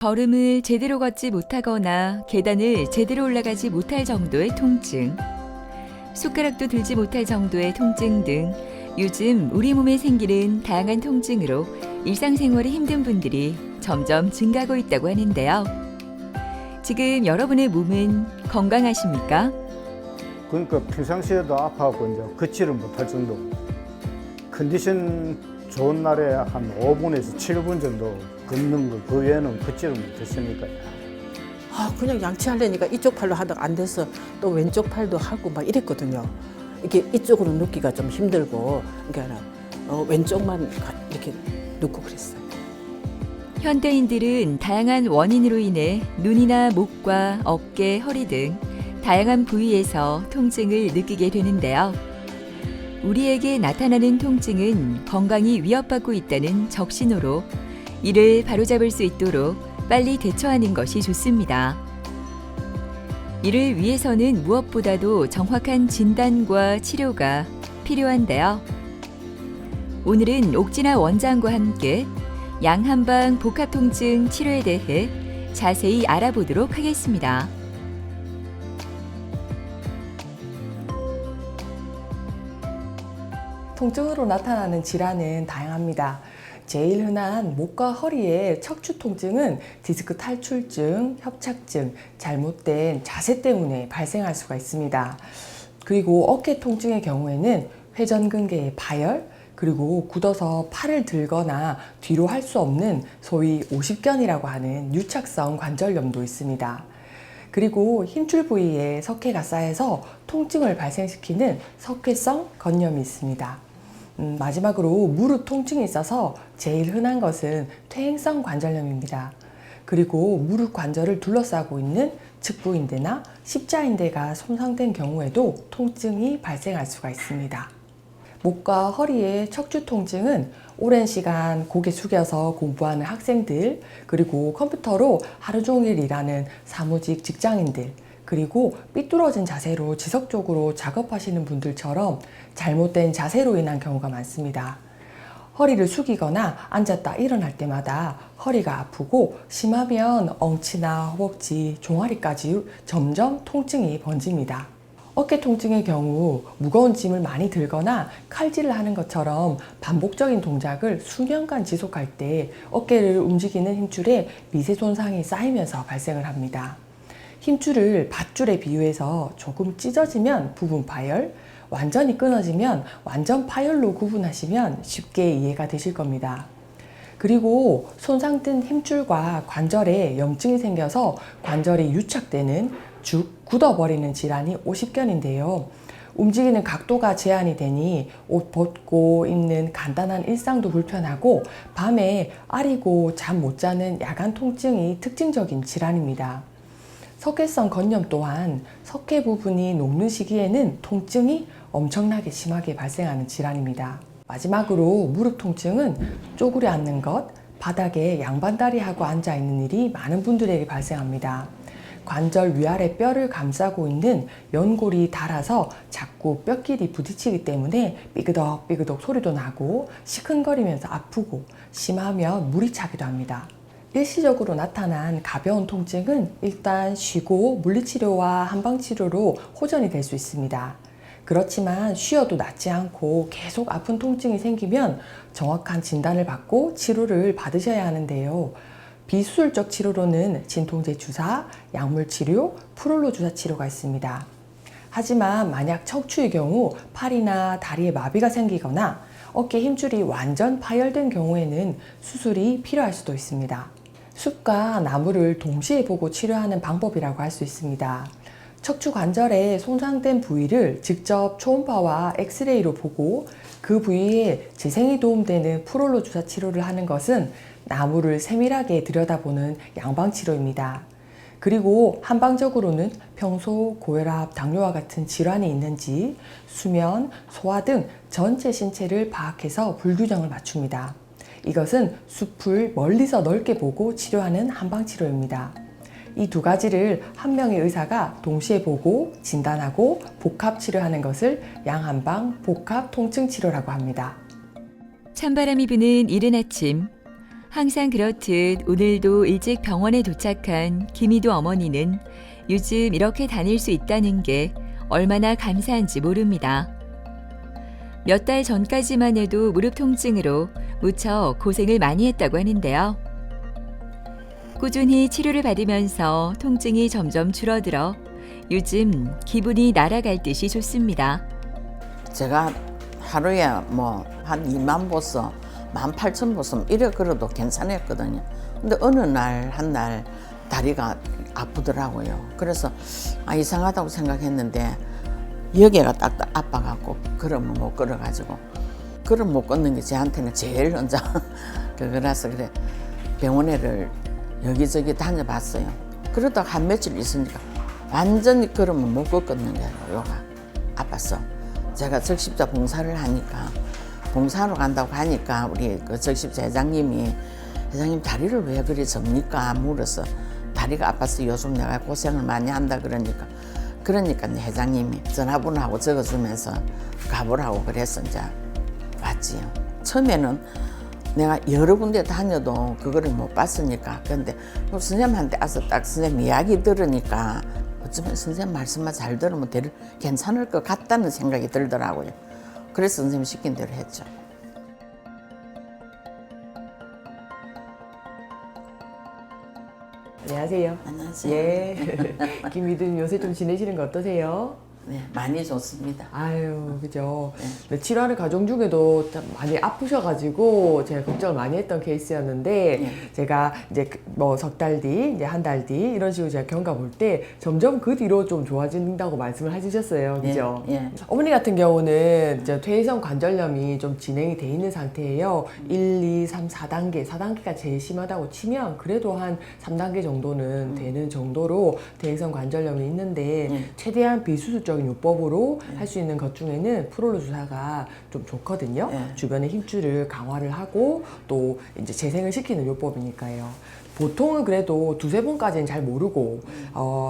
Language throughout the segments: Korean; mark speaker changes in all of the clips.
Speaker 1: 걸음을 제대로 걷지 못하거나 계단을 제대로 올라가지 못할 정도의 통증, 숟가락도 들지 못할 정도의 통증 등 요즘 우리 몸에 생기는 다양한 통증으로 일상생활이 힘든 분들이 점점 증가하고 있다고 하는데요. 지금 여러분의 몸은 건강하십니까?
Speaker 2: 그러니까 평상시에도 아파하고 이제 걷지를 못할 정도. 컨디션 좋은 날에 한 5분에서 7분 정도 걷는 거, 그 외에는 걷지를 못했으니까요.
Speaker 3: 그냥 양치하려니까 이쪽 팔로 하다가 안 돼서 또 왼쪽 팔도 하고 막 이랬거든요. 이렇게 이쪽으로 눕기가 좀 힘들고, 그러니까 왼쪽만 이렇게 눕고 그랬어요.
Speaker 1: 현대인들은 다양한 원인으로 인해 눈이나 목과 어깨, 허리 등 다양한 부위에서 통증을 느끼게 되는데요. 우리에게 나타나는 통증은 건강이 위협받고 있다는 적신호로 이를 바로잡을 수 있도록 빨리 대처하는 것이 좋습니다. 이를 위해서는 무엇보다도 정확한 진단과 치료가 필요한데요. 오늘은 옥진아 원장과 함께 양한방 복합통증 치료에 대해 자세히 알아보도록 하겠습니다.
Speaker 4: 통증으로 나타나는 질환은 다양합니다. 제일 흔한 목과 허리의 척추 통증은 디스크 탈출증, 협착증, 잘못된 자세 때문에 발생할 수가 있습니다. 그리고 어깨 통증의 경우에는 회전근개의 파열, 그리고 굳어서 팔을 들거나 뒤로 할 수 없는 소위 오십견이라고 하는 유착성 관절염도 있습니다. 그리고 힘줄 부위에 석회가 쌓여서 통증을 발생시키는 석회성 건염이 있습니다. 마지막으로 무릎 통증이 있어서 제일 흔한 것은 퇴행성 관절염입니다. 그리고 무릎 관절을 둘러싸고 있는 측부인대나 십자인대가 손상된 경우에도 통증이 발생할 수가 있습니다. 목과 허리의 척추 통증은 오랜 시간 고개 숙여서 공부하는 학생들, 그리고 컴퓨터로 하루 종일 일하는 사무직 직장인들, 그리고 삐뚤어진 자세로 지속적으로 작업하시는 분들처럼 잘못된 자세로 인한 경우가 많습니다. 허리를 숙이거나 앉았다 일어날 때마다 허리가 아프고 심하면 엉치나 허벅지, 종아리까지 점점 통증이 번집니다. 어깨 통증의 경우 무거운 짐을 많이 들거나 칼질을 하는 것처럼 반복적인 동작을 수년간 지속할 때 어깨를 움직이는 힘줄에 미세 손상이 쌓이면서 발생을 합니다. 힘줄을 밧줄에 비유해서 조금 찢어지면 부분 파열, 완전히 끊어지면 완전 파열로 구분하시면 쉽게 이해가 되실 겁니다. 그리고 손상된 힘줄과 관절에 염증이 생겨서 관절이 유착되는 즉 굳어버리는 질환이 오십견인데요. 움직이는 각도가 제한이 되니 옷 벗고 입는 간단한 일상도 불편하고 밤에 아리고 잠 못 자는 야간 통증이 특징적인 질환입니다. 석회성 건염 또한 석회 부분이 녹는 시기에는 통증이 엄청나게 심하게 발생하는 질환입니다. 마지막으로 무릎 통증은 쪼그려 앉는 것, 바닥에 양반다리하고 앉아 있는 일이 많은 분들에게 발생합니다. 관절 위아래 뼈를 감싸고 있는 연골이 닳아서 자꾸 뼈끼리 부딪히기 때문에 삐그덕삐그덕 소리도 나고 시큰거리면서 아프고 심하면 물이 차기도 합니다. 일시적으로 나타난 가벼운 통증은 일단 쉬고 물리치료와 한방치료로 호전이 될 수 있습니다. 그렇지만 쉬어도 낫지 않고 계속 아픈 통증이 생기면 정확한 진단을 받고 치료를 받으셔야 하는데요. 비수술적 치료로는 진통제 주사, 약물 치료, 프롤로 주사 치료가 있습니다. 하지만 만약 척추의 경우 팔이나 다리에 마비가 생기거나 어깨 힘줄이 완전 파열된 경우에는 수술이 필요할 수도 있습니다. 숲과 나무를 동시에 보고 치료하는 방법이라고 할 수 있습니다. 척추 관절의 손상된 부위를 직접 초음파와 엑스레이로 보고 그 부위에 재생이 도움되는 프롤로 주사 치료를 하는 것은 나무를 세밀하게 들여다보는 양방치료입니다. 그리고 한방적으로는 평소 고혈압, 당뇨와 같은 질환이 있는지, 수면, 소화 등 전체 신체를 파악해서 불균형을 맞춥니다. 이것은 숲을 멀리서 넓게 보고 치료하는 한방치료입니다. 이 두 가지를 한 명의 의사가 동시에 보고 진단하고 복합치료하는 것을 양한방 복합통증치료라고 합니다.
Speaker 1: 찬바람이 부는 이른 아침, 항상 그렇듯 오늘도 일찍 병원에 도착한 김희도 어머니는 요즘 이렇게 다닐 수 있다는 게 얼마나 감사한지 모릅니다. 몇 달 전까지만 해도 무릎 통증으로 무척 고생을 많이 했다고 하는데요. 꾸준히 치료를 받으면서 통증이 점점 줄어들어 요즘 기분이 날아갈 듯이 좋습니다.
Speaker 5: 제가 하루에 뭐 한 2만 보서 18,000보서 이래 걸어도 괜찮았거든요. 근데 어느 날 한 날 다리가 아프더라고요. 그래서 이상하다고 생각했는데 여기가 딱 아파갖고 걸으면 못 걸어가지고 걸음 못 걷는 게 저한테는 제일 먼저 그거라서 그래 병원에를 여기저기 다녀봤어요. 그러다가 한 며칠 있으니까 완전히 걸으면 못 걷는 거예요. 요가 아팠어. 제가 적십자 봉사를 하니까 봉사하러 간다고 하니까 우리 그 적십자 회장님 다리를 왜 그리 접니까? 물어서 다리가 아파서 요즘 내가 고생을 많이 한다 그러니까 회장님이 전화번호하고 적어주면서 가보라고 그래서 이제 왔지요. 처음에는 내가 여러 군데 다녀도 그거를 못 봤으니까 근데 선생님한테 와서 딱 선생님 이야기 들으니까 어쩌면 선생님 말씀만 잘 들으면 괜찮을 것 같다는 생각이 들더라고요. 그래서 선생님 시킨 대로 했죠.
Speaker 4: 안녕하세요.
Speaker 5: 안녕하세요.
Speaker 4: 예. 김희도님 요새 좀 지내시는 거 어떠세요?
Speaker 5: 네, 많이 좋습니다.
Speaker 4: 아유, 그죠. 네, 치료하는 과정 중에도 참 많이 아프셔가지고 제가 걱정을 많이 했던 케이스였는데
Speaker 5: 네.
Speaker 4: 제가 이제 뭐 석 달 뒤, 이제 한 달 뒤 이런 식으로 제가 경과 볼 때 점점 그 뒤로 좀 좋아진다고 말씀을 해주셨어요. 그죠?
Speaker 5: 예.
Speaker 4: 어머니 같은 경우는 이제 퇴행성 관절염이 좀 진행이 돼 있는 상태예요. 1, 2, 3, 4단계. 4단계가 제일 심하다고 치면 그래도 한 3단계 정도는 되는 정도로 퇴행성 관절염이 있는데 최대한 비수술적인 요법으로 할 수 있는 것 중에는 프롤로 주사가 좀 좋거든요. 주변에 힘줄을 강화를 하고 또 이제 재생을 시키는 요법이니까요. 보통은 그래도 두세 번까지는 잘 모르고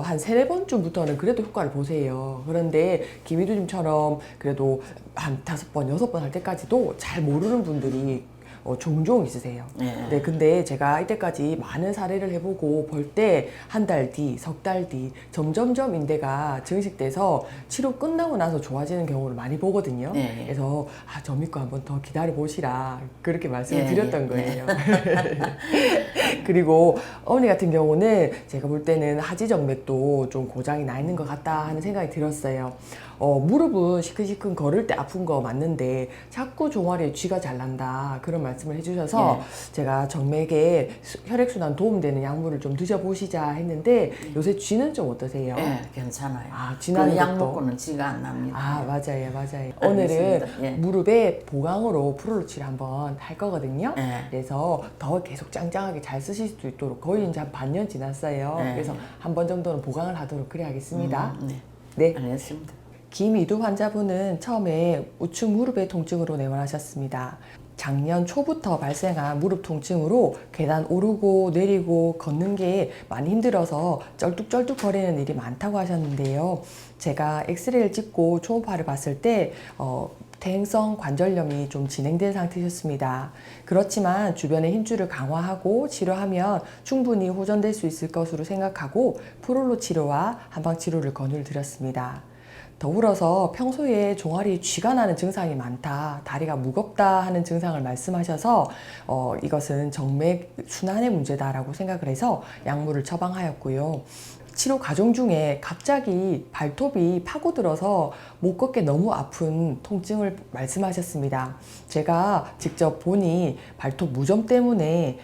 Speaker 4: 한 세네 번쯤부터는 그래도 효과를 보세요. 그런데 김희두님처럼 그래도 한 5번, 6번 할 때까지도 잘 모르는 분들이 종종 있으세요. 네, 근데 제가 이때까지 많은 사례를 해보고 볼 때 한 달 뒤, 석 달 뒤 점점점 인대가 증식돼서 치료 끝나고 나서 좋아지는 경우를 많이 보거든요. 그래서 저 믿고 한번 더 기다려 보시라 그렇게 말씀을 드렸던 거예요. 그리고 어머니 같은 경우는 제가 볼 때는 하지정맥도 좀 고장이 나 있는 것 같다 하는 생각이 들었어요. 무릎은 시큰시큰 걸을 때 아픈 거 맞는데 자꾸 종아리에 쥐가 잘 난다 그런 말씀을 해주셔서 제가 정맥에 혈액순환 도움되는 약물을 좀 드셔보시자 했는데 요새 쥐는 좀 어떠세요?
Speaker 5: 네, 괜찮아요.
Speaker 4: 쥐나는
Speaker 5: 약
Speaker 4: 것도.
Speaker 5: 먹고는 쥐가 안 납니다.
Speaker 4: 맞아요. 오늘은
Speaker 5: 예.
Speaker 4: 무릎에 보강으로 프롤로 치료 한번 할 거거든요.
Speaker 5: 예.
Speaker 4: 그래서 더 계속 짱짱하게 잘 쓰실 수 있도록 거의 이제 한 반년 지났어요.
Speaker 5: 예.
Speaker 4: 그래서 한 번 정도는 보강을 하도록 그래 하겠습니다.
Speaker 5: 네.
Speaker 4: 네.
Speaker 5: 알겠습니다.
Speaker 4: 김이두 환자분은 처음에 우측 무릎의 통증으로 내원하셨습니다. 작년 초부터 발생한 무릎 통증으로 계단 오르고 내리고 걷는 게 많이 힘들어서 쩔뚝쩔뚝 거리는 일이 많다고 하셨는데요. 제가 엑스레이를 찍고 초음파를 봤을 때 퇴행성 관절염이 좀 진행된 상태셨습니다. 그렇지만 주변의 힘줄을 강화하고 치료하면 충분히 호전될 수 있을 것으로 생각하고 프롤로 치료와 한방 치료를 권유를 드렸습니다. 더불어서 평소에 종아리에 쥐가 나는 증상이 많다, 다리가 무겁다 하는 증상을 말씀하셔서 이것은 정맥 순환의 문제다라고 생각을 해서 약물을 처방하였고요. 치료 과정 중에 갑자기 발톱이 파고들어서 못 걷게 너무 아픈 통증을 말씀하셨습니다. 제가 직접 보니 발톱 무좀 때문에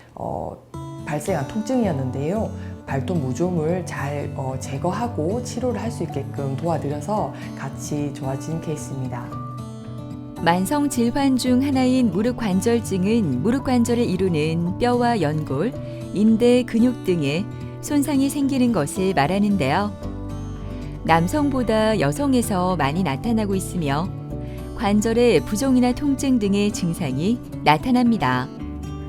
Speaker 4: 발생한 통증이었는데요. 발톱 무좀을 잘 제거하고 치료를 할 수 있게끔 도와드려서 같이 좋아진 케이스입니다.
Speaker 1: 만성 질환 중 하나인 무릎 관절증은 무릎 관절을 이루는 뼈와 연골, 인대, 근육 등에 손상이 생기는 것을 말하는데요. 남성보다 여성에서 많이 나타나고 있으며 관절의 부종이나 통증 등의 증상이 나타납니다.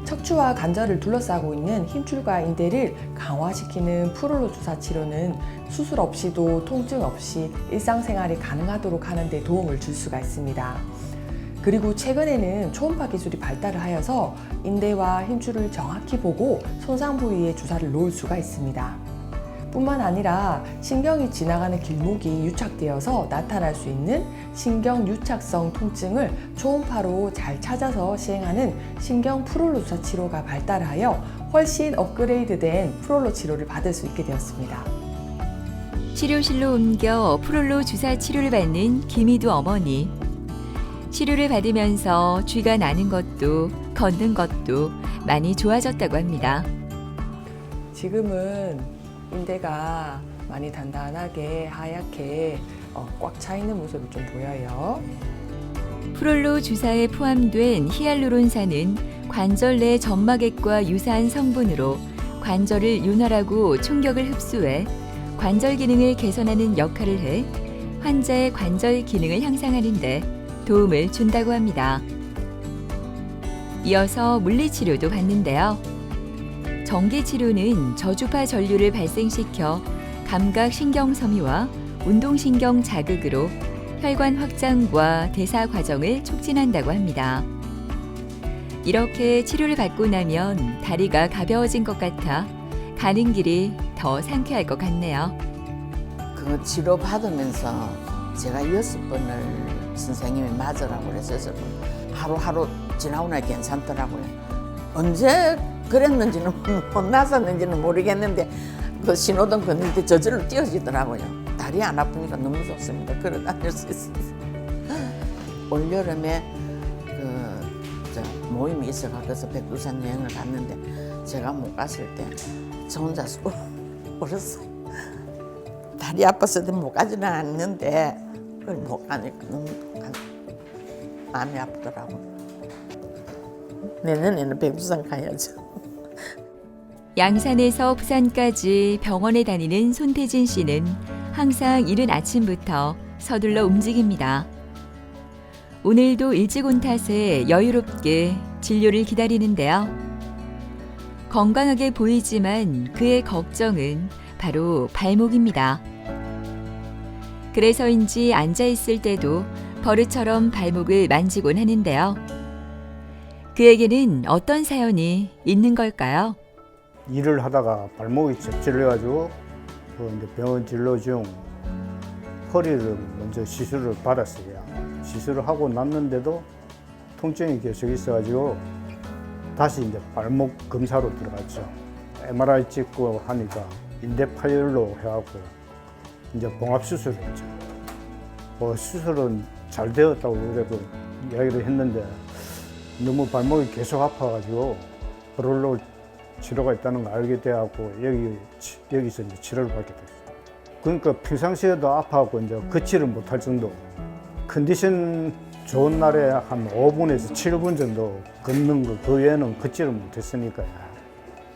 Speaker 4: 척추와 관절을 둘러싸고 있는 힘줄과 인대를 강화시키는 프롤로 주사 치료는 수술 없이도 통증 없이 일상생활이 가능하도록 하는 데 도움을 줄 수가 있습니다. 그리고 최근에는 초음파 기술이 발달을 하여서 인대와 힘줄을 정확히 보고 손상 부위에 주사를 놓을 수가 있습니다. 뿐만 아니라 신경이 지나가는 길목이 유착되어서 나타날 수 있는 신경 유착성 통증을 초음파로 잘 찾아서 시행하는 신경 프롤로 주사 치료가 발달하여 훨씬 업그레이드된 프롤로 치료를 받을 수 있게 되었습니다.
Speaker 1: 치료실로 옮겨 프롤로 주사 치료를 받는 김희두 어머니. 치료를 받으면서 쥐가 나는 것도 걷는 것도 많이 좋아졌다고 합니다.
Speaker 4: 지금은 인대가 많이 단단하게 하얗게 꽉 차 있는 모습이 좀 보여요.
Speaker 1: 프롤로 주사에 포함된 히알루론산은 관절 내 점막액과 유사한 성분으로 관절을 윤활하고 충격을 흡수해 관절 기능을 개선하는 역할을 해 환자의 관절 기능을 향상하는 데 도움을 준다고 합니다. 이어서 물리치료도 받는데요. 전기치료는 저주파 전류를 발생시켜 감각신경섬유와 운동신경 자극으로 혈관 확장과 대사 과정을 촉진한다고 합니다. 이렇게 치료를 받고 나면 다리가 가벼워진 것 같아 가는 길이 더 상쾌할 것 같네요.
Speaker 5: 그 치료 받으면서 제가 6번을 선생님이 맞으라고 그래서 6번 하루하루 지나고 나니 괜찮더라고요. 언제 그랬는지는 혼났었는지는 모르겠는데 그 신호등 건널 때 저절로 뛰어지더라고요. 다리 안 아프니까 너무 좋습니다. 걸어 다닐 수 있어서. 올여름에 모임이 있어서 백두산 여행을 갔는데 제가 못 갔을 때 저 혼자 울었어요. 다리 아파서도 못 가지는 않는데 그걸 못 가니까 너무 마음이 아프더라고요. 내년에는 백두산 가야죠.
Speaker 1: 양산에서 부산까지 병원에 다니는 손태진 씨는 항상 이른 아침부터 서둘러 움직입니다. 오늘도 일찍 온 탓에 여유롭게 진료를 기다리는데요. 건강하게 보이지만 그의 걱정은 바로 발목입니다. 그래서인지 앉아있을 때도 버릇처럼 발목을 만지곤 하는데요. 그에게는 어떤 사연이 있는 걸까요?
Speaker 2: 일을 하다가 발목이 찔려가지고 이제 병원 진료 중 허리를 먼저 시술을 받았어요. 시술을 하고 났는데도 통증이 계속 있어가지고 다시 이제 발목 검사로 들어갔죠. MRI 찍고 하니까 인대 파열로 해갖고 이제 봉합 수술을 했죠. 수술은 잘 되었다고 그래도 이야기를 했는데 너무 발목이 계속 아파가지고 프롤로 치료가 있다는 걸 알게 돼갖고 여기서 이제 치료를 받게 됐어요. 그러니까 평상시에도 아파갖고 이제 걷지를 못할 정도. 컨디션 좋은 날에 한 5분에서 7분 정도 걷는 거, 그 외에는 걷지를 못했으니까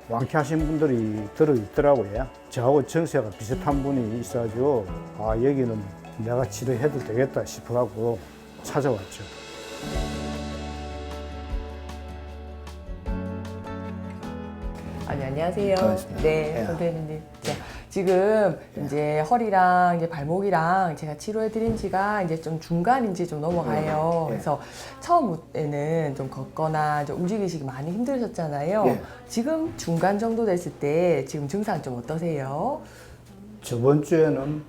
Speaker 2: 완쾌하신 분들이 들어있더라고요. 저하고 정세가 비슷한 분이 있어가지고 여기는 내가 치료해도 되겠다 싶어갖고 찾아왔죠.
Speaker 4: 안녕하세요.
Speaker 2: 반갑습니다.
Speaker 4: 네, 선생님. 자, 지금 이제 허리랑 이제 발목이랑 제가 치료해드린 지가 이제 좀 중간인지 좀 넘어가요. 그래서 처음에는 좀 걷거나 좀 움직이시기 많이 힘드셨잖아요. 지금 중간 정도 됐을 때 지금 증상 좀 어떠세요?
Speaker 2: 저번 주에는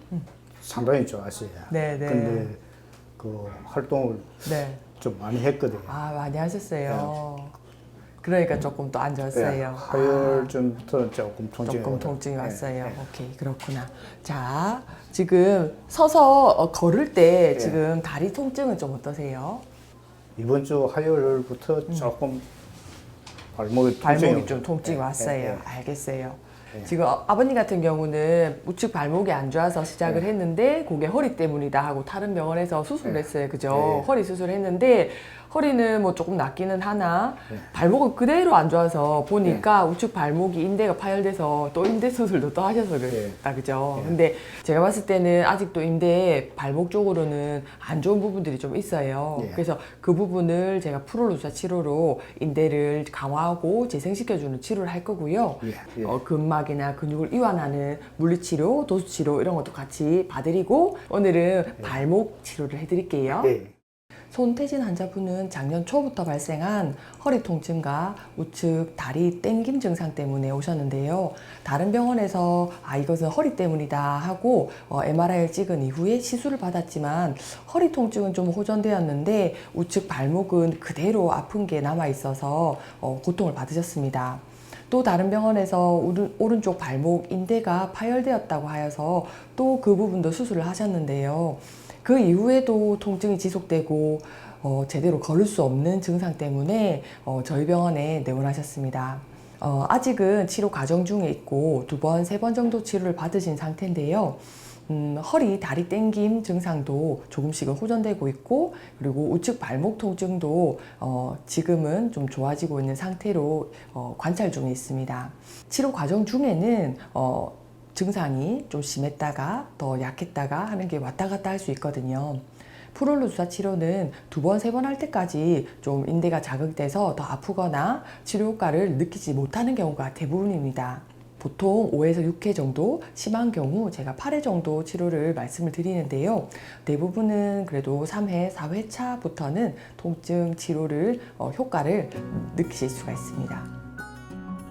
Speaker 2: 상당히 좋았어요.
Speaker 4: 네.
Speaker 2: 근데 그 활동을
Speaker 4: 네.
Speaker 2: 좀 많이 했거든요.
Speaker 4: 많이 하셨어요. 그러니까 조금 또 안 좋았어요.
Speaker 2: 화요일쯤부터 조금 통증이
Speaker 4: 조금
Speaker 2: 오더라고요.
Speaker 4: 통증이 왔어요. 오케이, 그렇구나. 자, 지금 서서 걸을 때 지금 다리 통증은 좀 어떠세요?
Speaker 2: 이번 주 화요일부터 조금 발목이
Speaker 4: 좀 통증이 왔어요.
Speaker 2: 예.
Speaker 4: 알겠어요. 지금 아버님 같은 경우는 우측 발목이 안 좋아서 시작을 했는데 그게 허리 때문이다 하고 다른 병원에서 수술을 했어요. 그죠? 허리 수술했는데 허리는 뭐 조금 낫기는 하나 발목은 그대로 안 좋아서 보니까 우측 발목이 인대가 파열돼서 또 인대 수술도 또 하셔서 그랬다. 그죠? 근데 제가 봤을 때는 아직도 인대 발목 쪽으로는 안 좋은 부분들이 좀 있어요. 그래서 그 부분을 제가 프롤로 주사 치료로 인대를 강화하고 재생시켜주는 치료를 할 거고요. 근막이나 근육을 이완하는 물리치료, 도수치료 이런 것도 같이 봐드리고 오늘은 발목 치료를 해드릴게요. 손태진 환자분은 작년 초부터 발생한 허리 통증과 우측 다리 땡김 증상 때문에 오셨는데요. 다른 병원에서 이것은 허리 때문이다 하고 MRI를 찍은 이후에 시술을 받았지만 허리 통증은 좀 호전되었는데 우측 발목은 그대로 아픈 게 남아 있어서 고통을 받으셨습니다. 또 다른 병원에서 오른쪽 발목 인대가 파열되었다고 하여서 또 그 부분도 수술을 하셨는데요. 그 이후에도 통증이 지속되고 제대로 걸을 수 없는 증상 때문에 저희 병원에 내원하셨습니다. 아직은 치료 과정 중에 있고 2번, 3번 정도 치료를 받으신 상태인데요. 허리, 다리 땡김 증상도 조금씩은 호전되고 있고 그리고 우측 발목 통증도 지금은 좀 좋아지고 있는 상태로 관찰 중에 있습니다. 치료 과정 중에는 증상이 좀 심했다가 더 약했다가 하는 게 왔다 갔다 할 수 있거든요. 프롤로 주사 치료는 2번, 3번 할 때까지 좀 인대가 자극돼서 더 아프거나 치료 효과를 느끼지 못하는 경우가 대부분입니다. 보통 5에서 6회 정도, 심한 경우 제가 8회 정도 치료를 말씀을 드리는데요. 대부분은 그래도 3회, 4회 차부터는 통증 치료를 효과를 느끼실 수가 있습니다.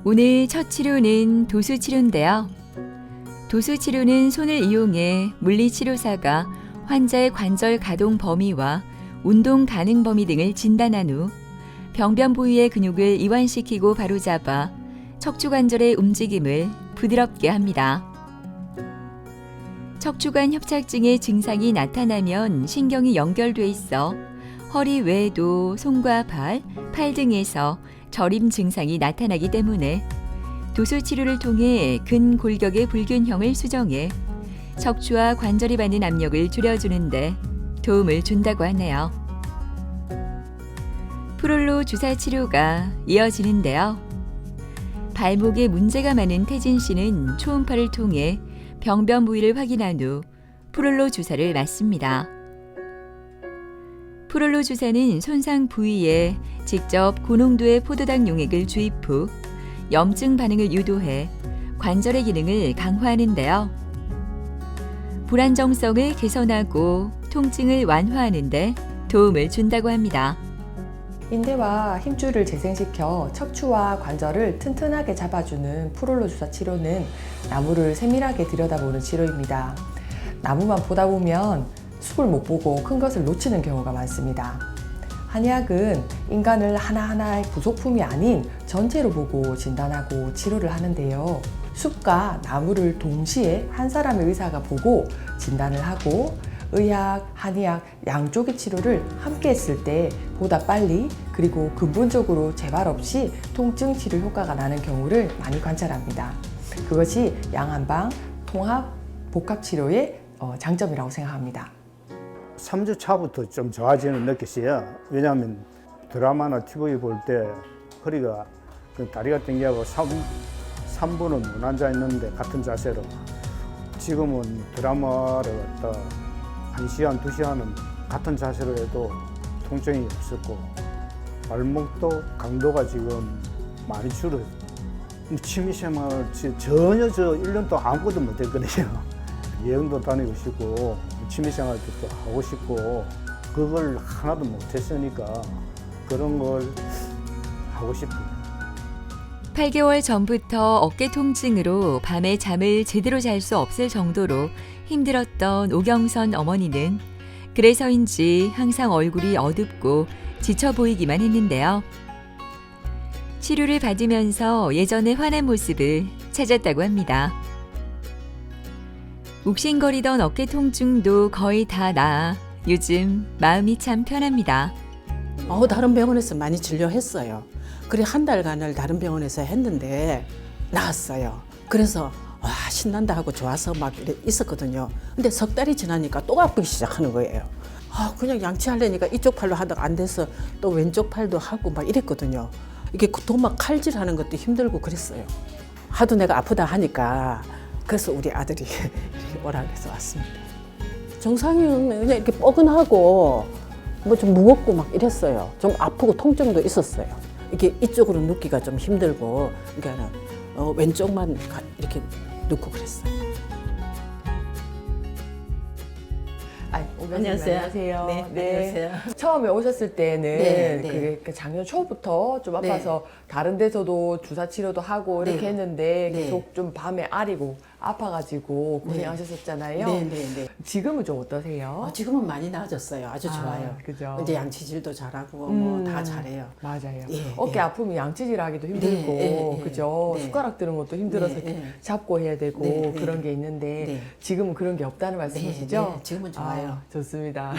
Speaker 1: 오늘 첫 치료는 도수 치료인데요. 도수 치료는 손을 이용해 물리치료사가 환자의 관절 가동 범위와 운동 가능 범위 등을 진단한 후 병변 부위의 근육을 이완시키고 바로잡아 척추관절의 움직임을 부드럽게 합니다. 척추관 협착증의 증상이 나타나면 신경이 연결돼 있어 허리 외에도 손과 발, 팔 등에서 저림 증상이 나타나기 때문에 도수 치료를 통해 근골격의 불균형을 수정해 척추와 관절이 받는 압력을 줄여주는데 도움을 준다고 하네요. 프롤로 주사 치료가 이어지는데요. 발목에 문제가 많은 태진 씨는 초음파를 통해 병변 부위를 확인한 후 프롤로 주사를 맞습니다. 프롤로 주사는 손상 부위에 직접 고농도의 포도당 용액을 주입 후 염증 반응을 유도해 관절의 기능을 강화하는데요. 불안정성을 개선하고 통증을 완화하는 데 도움을 준다고 합니다.
Speaker 4: 인대와 힘줄을 재생시켜 척추와 관절을 튼튼하게 잡아주는 프롤로 주사 치료는 나무를 세밀하게 들여다보는 치료입니다. 나무만 보다 보면 숲을 못 보고 큰 것을 놓치는 경우가 많습니다. 한의학은 인간을 하나하나의 부속품이 아닌 전체로 보고 진단하고 치료를 하는데요. 숲과 나무를 동시에 한 사람의 의사가 보고 진단을 하고 의학, 한의학 양쪽의 치료를 함께 했을 때 보다 빨리 그리고 근본적으로 재발 없이 통증 치료 효과가 나는 경우를 많이 관찰합니다. 그것이 양한방 통합 복합 치료의 장점이라고 생각합니다.
Speaker 2: 3주 차부터 좀 좋아지는 느꼈어요. 왜냐하면 드라마나 TV 볼 때 허리가 다리가 땡겨고 3분은 못 앉아 있는데 같은 자세로 지금은 드라마를 갖다 1시간, 2시간은 같은 자세로 해도 통증이 없었고 발목도 강도가 지금 많이 줄어요. 취미생활 전혀 1년 동안 아무것도 못했거든요. 여행도 다니고 싶고 취미생활도 또 하고 싶고 그걸 하나도 못했으니까 그런 걸 하고 싶어요.
Speaker 1: 8개월 전부터 어깨 통증으로 밤에 잠을 제대로 잘 수 없을 정도로 힘들었던 오경선 어머니는 그래서인지 항상 얼굴이 어둡고 지쳐 보이기만 했는데요. 치료를 받으면서 예전의 환한 모습을 찾았다고 합니다. 욱신거리던 어깨 통증도 거의 다 나아 요즘 마음이 참 편합니다.
Speaker 3: 다른 병원에서 많이 진료했어요. 그래 한 달간을 다른 병원에서 했는데 나았어요. 그래서 와 신난다 하고 좋아서 막 있었거든요. 근데 석 달이 지나니까 또 아프기 시작하는 거예요. 그냥 양치하려니까 이쪽 팔로 하다가 안 돼서 또 왼쪽 팔도 하고 막 이랬거든요. 이게 도막 칼질하는 것도 힘들고 그랬어요. 하도 내가 아프다 하니까 그래서 우리 아들이 오라 그래서 왔습니다. 정상은 그냥 이렇게 뻐근하고 뭐 좀 무겁고 막 이랬어요. 좀 아프고 통증도 있었어요. 이게 이쪽으로 눕기가 좀 힘들고 그러니까 왼쪽만 이렇게 눕고 그랬어요.
Speaker 4: 안녕하세요.
Speaker 3: 네, 안녕하세요.
Speaker 4: 처음에 오셨을 때는
Speaker 3: 네, 네.
Speaker 4: 그게 작년 초부터 좀
Speaker 3: 네.
Speaker 4: 아파서 다른 데서도 주사 치료도 하고 이렇게
Speaker 3: 네.
Speaker 4: 했는데
Speaker 3: 네.
Speaker 4: 계속 좀 밤에 아리고 아파가지고 고생하셨었잖아요.
Speaker 3: 네, 네, 네.
Speaker 4: 지금은 좀 어떠세요?
Speaker 3: 지금은 많이 나아졌어요. 아주 좋아요.
Speaker 4: 그죠.
Speaker 3: 이제 양치질도 잘하고 뭐 다 잘해요.
Speaker 4: 맞아요.
Speaker 3: 예,
Speaker 4: 어깨
Speaker 3: 예.
Speaker 4: 아프면 양치질하기도 힘들고,
Speaker 3: 예, 예,
Speaker 4: 그죠?
Speaker 3: 네.
Speaker 4: 숟가락 드는 것도 힘들어서
Speaker 3: 네, 네.
Speaker 4: 잡고 해야 되고
Speaker 3: 네, 네.
Speaker 4: 그런 게 있는데
Speaker 3: 네.
Speaker 4: 지금은 그런 게 없다는 말씀이시죠?
Speaker 3: 네, 지금은 좋아요.
Speaker 4: 아, 좋습니다.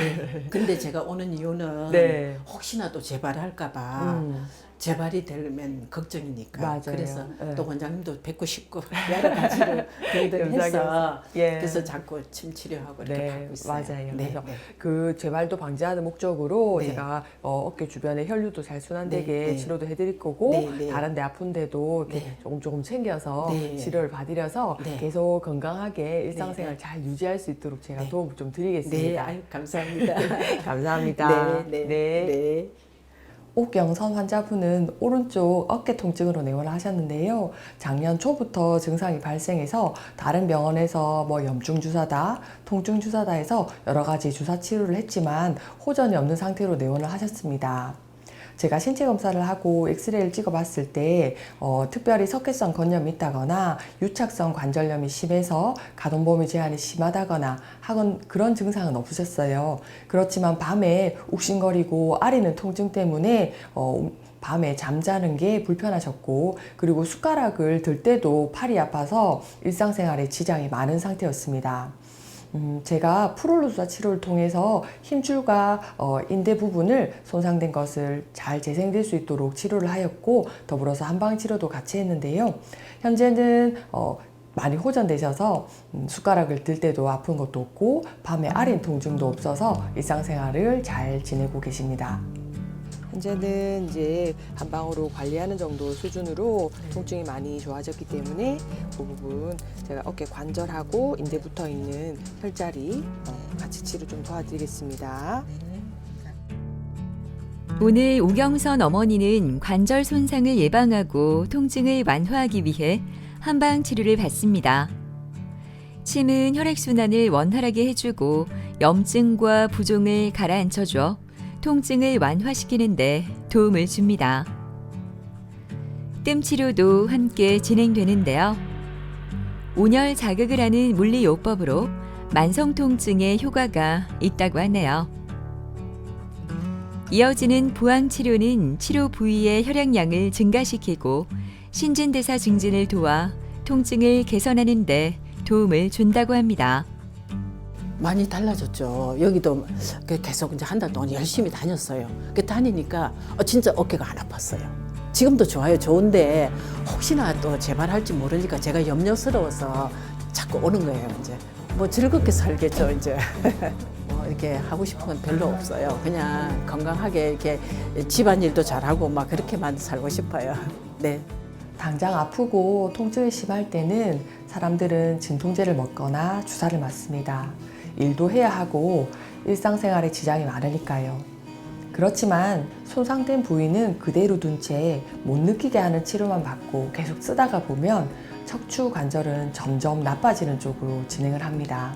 Speaker 3: 근데 제가 오는 이유는
Speaker 4: 네.
Speaker 3: 혹시나 또 재발할까봐
Speaker 4: 음.
Speaker 3: 재발이 되면 걱정이니까.
Speaker 4: 맞아요.
Speaker 3: 그래서
Speaker 4: 네.
Speaker 3: 또 원장님도 뵙고 싶고 여러 가지로 계획을 해서
Speaker 4: 예.
Speaker 3: 그래서 자꾸 침 치료하고 이렇게
Speaker 4: 네,
Speaker 3: 받고 있어요.
Speaker 4: 맞아요.
Speaker 3: 네,
Speaker 4: 그래서
Speaker 3: 네.
Speaker 4: 그 재발도 방지하는 목적으로
Speaker 3: 네.
Speaker 4: 제가 어깨 주변에 혈류도 잘 순환되게
Speaker 3: 네, 네.
Speaker 4: 치료도 해드릴 거고
Speaker 3: 네, 네.
Speaker 4: 다른 데 아픈데도 이렇게
Speaker 3: 네.
Speaker 4: 조금 챙겨서
Speaker 3: 네.
Speaker 4: 치료를 받으려서
Speaker 3: 네.
Speaker 4: 계속 건강하게 일상생활
Speaker 3: 네.
Speaker 4: 잘 유지할 수 있도록 제가
Speaker 3: 네.
Speaker 4: 도움을 좀
Speaker 3: 네,
Speaker 4: 드리겠습니다.
Speaker 3: 아유, 감사합니다.
Speaker 4: 감사합니다.
Speaker 3: 네, 네, 네.
Speaker 4: 옥경선 환자분은 오른쪽 어깨 통증으로 내원을 하셨는데요. 작년 초부터 증상이 발생해서 다른 병원에서 뭐 염증 주사다, 통증 주사다 해서 여러 가지 주사 치료를 했지만 호전이 없는 상태로 내원을 하셨습니다. 제가 신체 검사를 하고 엑스레이를 찍어봤을 때 특별히 석회성 건염이 있다거나 유착성 관절염이 심해서 가동 범위 제한이 심하다거나 하건 그런 증상은 없으셨어요. 그렇지만 밤에 욱신거리고 아리는 통증 때문에 밤에 잠자는 게 불편하셨고 그리고 숟가락을 들 때도 팔이 아파서 일상생활에 지장이 많은 상태였습니다. 제가 프롤루사 치료를 통해서 힘줄과 인대 부분을 손상된 것을 잘 재생될 수 있도록 치료를 하였고 더불어서 한방 치료도 같이 했는데요. 현재는 많이 호전되셔서 숟가락을 들 때도 아픈 것도 없고 밤에 아린 통증도 없어서 일상생활을 잘 지내고 계십니다. 현재는 이제 한방으로 관리하는 정도 수준으로 통증이 많이 좋아졌기 때문에 그 부분 제가 어깨 관절하고 인대 붙어 있는 혈자리 같이 치료 좀 도와드리겠습니다.
Speaker 1: 오늘 오경선 어머니는 관절 손상을 예방하고 통증을 완화하기 위해 한방 치료를 받습니다. 침은 혈액순환을 원활하게 해주고 염증과 부종을 가라앉혀줘 통증을 완화시키는데 도움을 줍니다. 뜸 치료도 함께 진행되는데요. 온열 자극을 하는 물리요법으로 만성 통증에 효과가 있다고 하네요. 이어지는 부항 치료는 치료 부위의 혈액량을 증가시키고 신진대사 증진을 도와 통증을 개선하는 데 도움을 준다고 합니다.
Speaker 3: 많이 달라졌죠. 여기도 계속 이제 한 달 동안 열심히 다녔어요. 다니니까 진짜 어깨가 안 아팠어요. 지금도 좋아요. 좋은데 혹시나 또 재발할지 모르니까 제가 염려스러워서 자꾸 오는 거예요. 이제 뭐 즐겁게 살겠죠. 이제 뭐 이렇게 하고 싶은 건 별로 없어요. 그냥 건강하게 이렇게 집안일도 잘하고 막 그렇게만 살고 싶어요. 네.
Speaker 4: 당장 아프고 통증이 심할 때는 사람들은 진통제를 먹거나 주사를 맞습니다. 일도 해야 하고 일상생활에 지장이 많으니까요. 그렇지만 손상된 부위는 그대로 둔 채 못 느끼게 하는 치료만 받고 계속 쓰다가 보면 척추 관절은 점점 나빠지는 쪽으로 진행을 합니다.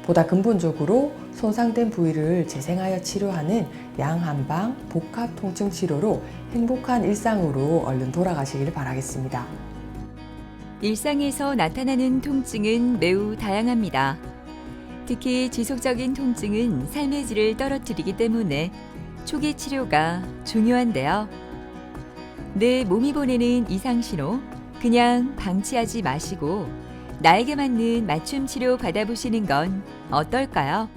Speaker 4: 보다 근본적으로 손상된 부위를 재생하여 치료하는 양한방 복합 통증 치료로 행복한 일상으로 얼른 돌아가시길 바라겠습니다.
Speaker 1: 일상에서 나타나는 통증은 매우 다양합니다. 특히 지속적인 통증은 삶의 질을 떨어뜨리기 때문에 초기 치료가 중요한데요. 내 몸이 보내는 이상 신호 그냥 방치하지 마시고 나에게 맞는 맞춤 치료 받아보시는 건 어떨까요?